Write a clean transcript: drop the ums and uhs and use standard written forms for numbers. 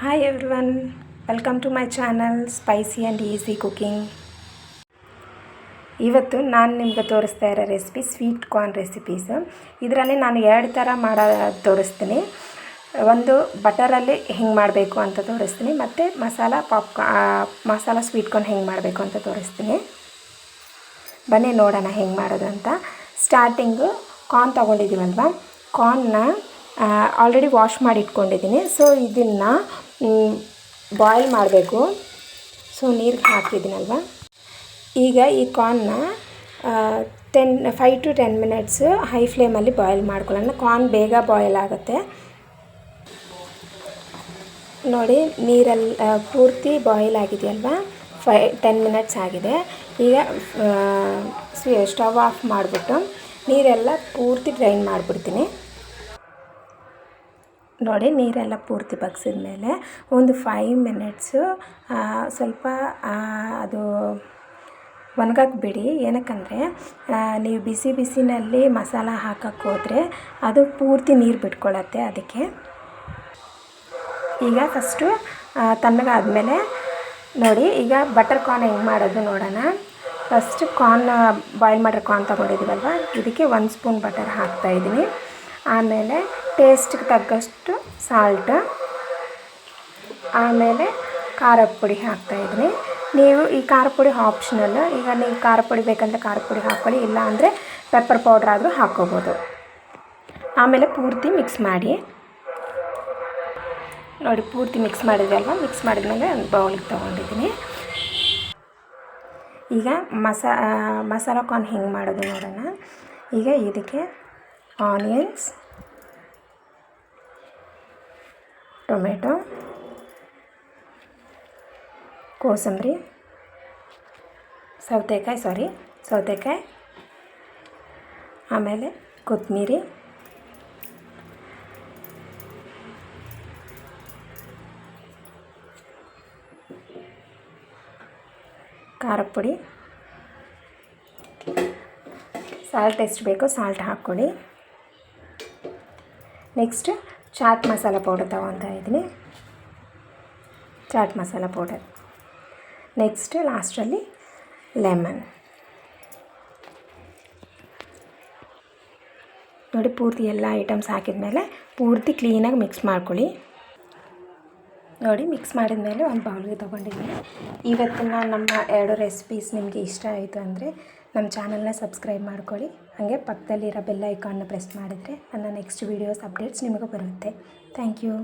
Hi everyone, welcome to my channel Spicy and Easy Cooking. ಇವತ್ತು ನಾನು ನಿಮಗೆ ತೋರಿಸ್ತಾ ಇರೋ ರೆಸಿಪಿ ಸ್ವೀಟ್ ಕಾರ್ನ್ ರೆಸಿಪೀಸ್. ಇದರಲ್ಲಿ ನಾನು ಎರಡು ಥರ ಮಾಡೋದು ತೋರಿಸ್ತೀನಿ. ಒಂದು ಬಟರಲ್ಲಿ ಹೆಂಗೆ ಮಾಡಬೇಕು ಅಂತ ತೋರಿಸ್ತೀನಿ, ಮತ್ತು ಮಸಾಲ ಸ್ವೀಟ್ ಕಾರ್ನ್ ಹೆಂಗೆ ಮಾಡಬೇಕು ಅಂತ ತೋರಿಸ್ತೀನಿ. ಬನ್ನಿ ನೋಡೋಣ ಹೆಂಗೆ ಮಾಡೋದು ಅಂತ. ಸ್ಟಾರ್ಟಿಂಗು ಕಾರ್ನ್ ತೊಗೊಂಡಿದ್ದೀವಲ್ವ, ಕಾರ್ನ್ನ ಆಲ್ರೆಡಿ ವಾಶ್ ಮಾಡಿ ಇಟ್ಕೊಂಡಿದ್ದೀನಿ. ಸೊ ಇದನ್ನು ಬಾಯ್ಲ್ ಮಾಡಬೇಕು. ಸೊ ನೀರಿಗೆ ಹಾಕಿದ್ದೀನಲ್ವ, ಈಗ ಈ ಕಾರ್ನ್ನ 5 to 10 minutes ಹೈ ಫ್ಲೇಮಲ್ಲಿ ಬಾಯ್ಲ್ ಮಾಡ್ಕೊಳ್ಳೋಣ. ಕಾರ್ನ್ ಬೇಗ ಬಾಯ್ಲ್ ಆಗುತ್ತೆ. ನೋಡಿ, ನೀರಲ್ಲಿ ಪೂರ್ತಿ ಬಾಯ್ಲ್ ಆಗಿದೆಯಲ್ವ, 10 minutes ಆಗಿದೆ. ಈಗ ಸ್ಟವ್ ಆಫ್ ಮಾಡಿಬಿಟ್ಟು ನೀರೆಲ್ಲ ಪೂರ್ತಿ ಡ್ರೈನ್ ಮಾಡಿಬಿಡ್ತೀನಿ. ನೋಡಿ, ನೀರೆಲ್ಲ ಪೂರ್ತಿ ಬಗ್ಸಿದ ಮೇಲೆ ಒಂದು 5 minutes ಸ್ವಲ್ಪ ಅದು ಒಣಗಕ್ಕೆ ಬಿಡಿ. ಏನಕ್ಕಂದರೆ ನೀವು ಬಿಸಿನಲ್ಲಿ ಮಸಾಲ ಹಾಕಕ್ಕೆ ಹೋದರೆ ಅದು ಪೂರ್ತಿ ನೀರು ಬಿಟ್ಕೊಳ್ಳುತ್ತೆ. ಅದಕ್ಕೆ ಈಗ ಫಸ್ಟು ತಣ್ಣಗಾದ್ಮೇಲೆ ನೋಡಿ, ಈಗ ಬಟರ್ ಕಾರ್ನ್ ಹೆಂಗೆ ಮಾಡೋದು ನೋಡೋಣ. ಫಸ್ಟ್ ಕಾರ್ನ್ ಬಾಯ್ಲ್ ಮಾಡಿರೋ ಕಾರ್ನ್ ತೊಗೊಂಡಿದ್ದೀವಲ್ವ, ಇದಕ್ಕೆ 1 ಸ್ಪೂನ್ ಬಟರ್ ಹಾಕ್ತಾಯಿದ್ದೀನಿ. ಆಮೇಲೆ ಟೇಸ್ಟ್ಗೆ ತಕ್ಕಷ್ಟು ಸಾಲ್ಟ್, ಆಮೇಲೆ ಖಾರದ ಪುಡಿ ಹಾಕ್ತಾಯಿದ್ದೀನಿ. ನೀವು ಈ ಖಾರ ಪುಡಿ ಆಪ್ಷನಲ್. ಈಗ ನೀವು ಖಾರ ಪುಡಿ ಬೇಕಂದರೆ ಖಾರದ ಪುಡಿ ಹಾಕ್ಕೊಳ್ಳಿ, ಇಲ್ಲ ಅಂದರೆ ಪೆಪ್ಪರ್ ಪೌಡ್ರ್ ಆದರೂ ಹಾಕ್ಕೋಬೋದು. ಆಮೇಲೆ ಪೂರ್ತಿ ಮಿಕ್ಸ್ ಮಾಡಿ. ನೋಡಿ, ಪೂರ್ತಿ ಮಿಕ್ಸ್ ಮಾಡಿದ್ರಲ್ವ, ಮಿಕ್ಸ್ ಮಾಡಿದ್ಮೇಲೆ ಒಂದು ಬೌಲಿಗೆ ತೊಗೊಂಡಿದ್ದೀನಿ. ಈಗ ಮಸಾಲ ಕಾರ್ನ್ ಹೆಂಗೆ ಮಾಡೋದು ನೋಡೋಣ. ಈಗ ಇದಕ್ಕೆ ಆನಿಯನ್ಸ್, ಟೊಮೆಟೊ, ಕೋಸಂಬರಿ, ಸೌತೆಕಾಯಿ, ಆಮೇಲೆ ಕೊತ್ತಂಬರಿ, ಖಾರದ ಪುಡಿ, ಸಾಲ್ಟ್ ಎಷ್ಟು ಬೇಕೋ ಸಾಲ್ಟ್ ಹಾಕ್ಕೊಳ್ಳಿ. ನೆಕ್ಸ್ಟ್ ಚಾಟ್ ಮಸಾಲ ಪೌಡರ್ ತೊಗೊತಾ ಇದ್ದೀನಿ, ಚಾಟ್ ಮಸಾಲ ಪೌಡರ್. ನೆಕ್ಸ್ಟ್ ಲಾಸ್ಟಲ್ಲಿ ಲೆಮನ್. ನೋಡಿ, ಪೂರ್ತಿ ಎಲ್ಲ ಐಟಮ್ಸ್ ಹಾಕಿದ ಪೂರ್ತಿ ಕ್ಲೀನಾಗಿ ಮಿಕ್ಸ್ ಮಾಡ್ಕೊಳ್ಳಿ. ನೋಡಿ, ಮಿಕ್ಸ್ ಮಾಡಿದ ಮೇಲೆ ಒಂದು ಬೌಲ್ಗೆ ತೊಗೊಂಡಿದ್ದೀನಿ. ಇವತ್ತಿನ ನಮ್ಮ 2 ರೆಸಿಪೀಸ್ ನಿಮಗೆ ಇಷ್ಟ ಆಯಿತು ಅಂದರೆ ನಮ್ಮ ಚಾನಲ್ನ ಸಬ್ಸ್ಕ್ರೈಬ್ ಮಾಡ್ಕೊಳ್ಳಿ. ಹಾಗೆ ಪಕ್ಕದಲ್ಲಿರೋ ಬೆಲ್ ಐಕಾನ್ನ ಪ್ರೆಸ್ ಮಾಡಿದರೆ ನನ್ನ ನೆಕ್ಸ್ಟ್ ವೀಡಿಯೋಸ್ ಅಪ್ಡೇಟ್ಸ್ ನಿಮಗೆ ಬರುತ್ತೆ. Thank you.